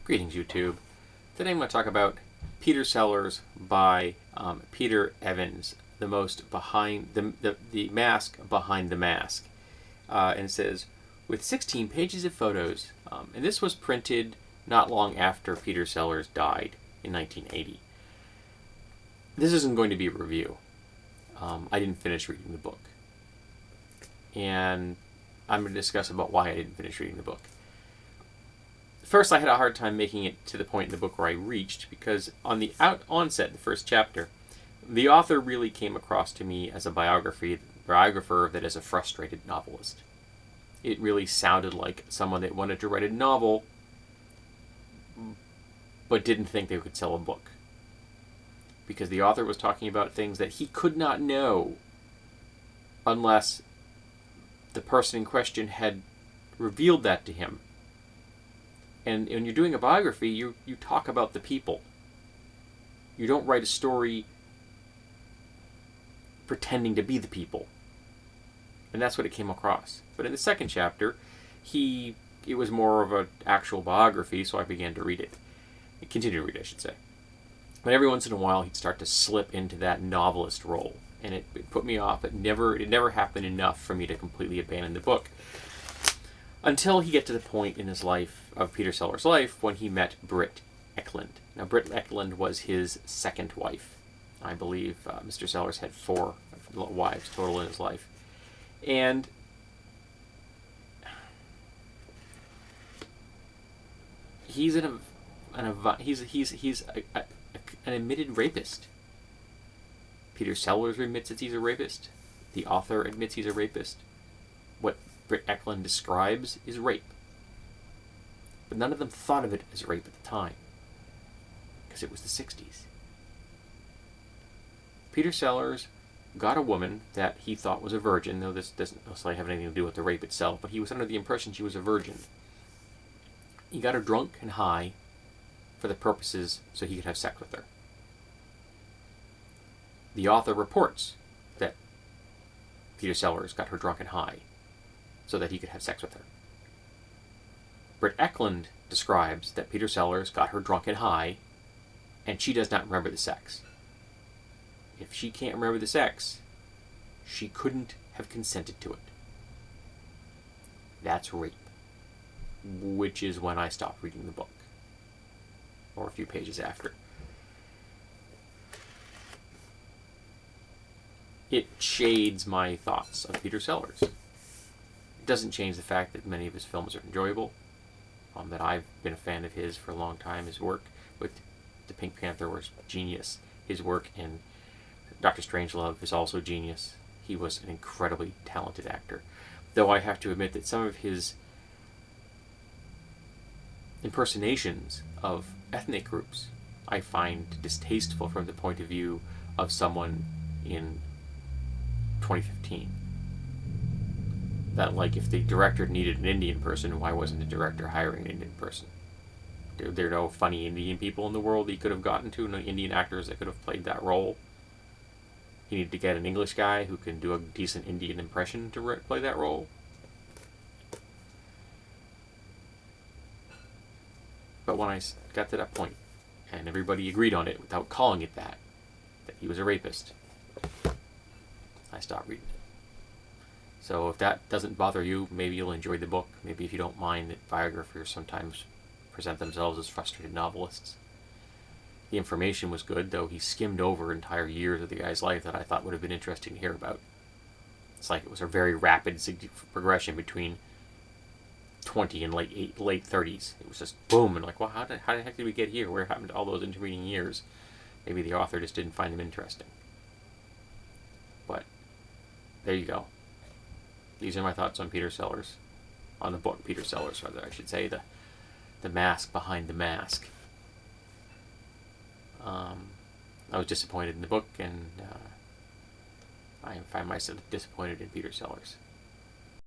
Greetings, YouTube. Today I'm going to talk about Peter Sellers by Peter Evans, the most behind the mask behind the mask, and it says with 16 pages of photos, and this was printed not long after Peter Sellers died in 1980. This isn't going to be a review. I didn't finish reading the book, and I'm going to discuss about why I didn't finish reading the book. First, I had a hard time making it to the point in the book where I reached, because on the onset, the first chapter, the author really came across to me as a biographer that is a frustrated novelist. It really sounded like someone that wanted to write a novel, but didn't think they could sell a book. Because the author was talking about things that he could not know unless the person in question had revealed that to him. And when you're doing a biography, you talk about the people. You don't write a story pretending to be the people. And that's what it came across. But in the second chapter, it was more of an actual biography, so I began to read it. I continued to read it, I should say. But every once in a while, he'd start to slip into that novelist role. And it put me off. It never happened enough for me to completely abandon the book. Until he get to the point in his life, of Peter Sellers' life, when he met Britt Eklund. Now, Britt Eklund was his second wife. I believe Mr. Sellers had 4 wives total in his life. And he's an admitted rapist. Peter Sellers admits that he's a rapist. The author admits he's a rapist. What Britt Eklund describes is rape. But none of them thought of it as rape at the time, because it was the 60s. Peter Sellers got a woman that he thought was a virgin, though this doesn't necessarily have anything to do with the rape itself, but he was under the impression she was a virgin. He got her drunk and high for the purposes so he could have sex with her. The author reports that Peter Sellers got her drunk and high so that he could have sex with her. Britt Eklund describes that Peter Sellers got her drunk and high, and she does not remember the sex. If she can't remember the sex, she couldn't have consented to it. That's rape. Which is when I stopped reading the book. Or a few pages after. It shades my thoughts of Peter Sellers. It doesn't change the fact that many of his films are enjoyable. That I've been a fan of his for a long time. His work with the Pink Panther was genius. His work in Dr. Strangelove is also genius. He was an incredibly talented actor. Though I have to admit that some of his impersonations of ethnic groups I find distasteful from the point of view of someone in 2015. That, like, if the director needed an Indian person, why wasn't the director hiring an Indian person? There are no funny Indian people in the world he could have gotten to, no Indian actors that could have played that role. He needed to get an English guy who can do a decent Indian impression to play that role. But when I got to that point, and everybody agreed on it without calling it that he was a rapist, I stopped reading it. So if that doesn't bother you, maybe you'll enjoy the book. Maybe if you don't mind that biographers sometimes present themselves as frustrated novelists. The information was good, though he skimmed over entire years of the guy's life that I thought would have been interesting to hear about. It's like it was a very rapid progression between 20 and late 30s. It was just boom, and like, well, how the heck did we get here? Where happened to all those intervening years? Maybe the author just didn't find them interesting. But there you go. These are my thoughts on Peter Sellers. On the book Peter Sellers, rather, I should say. The mask behind the mask. I was disappointed in the book, and I find myself disappointed in Peter Sellers.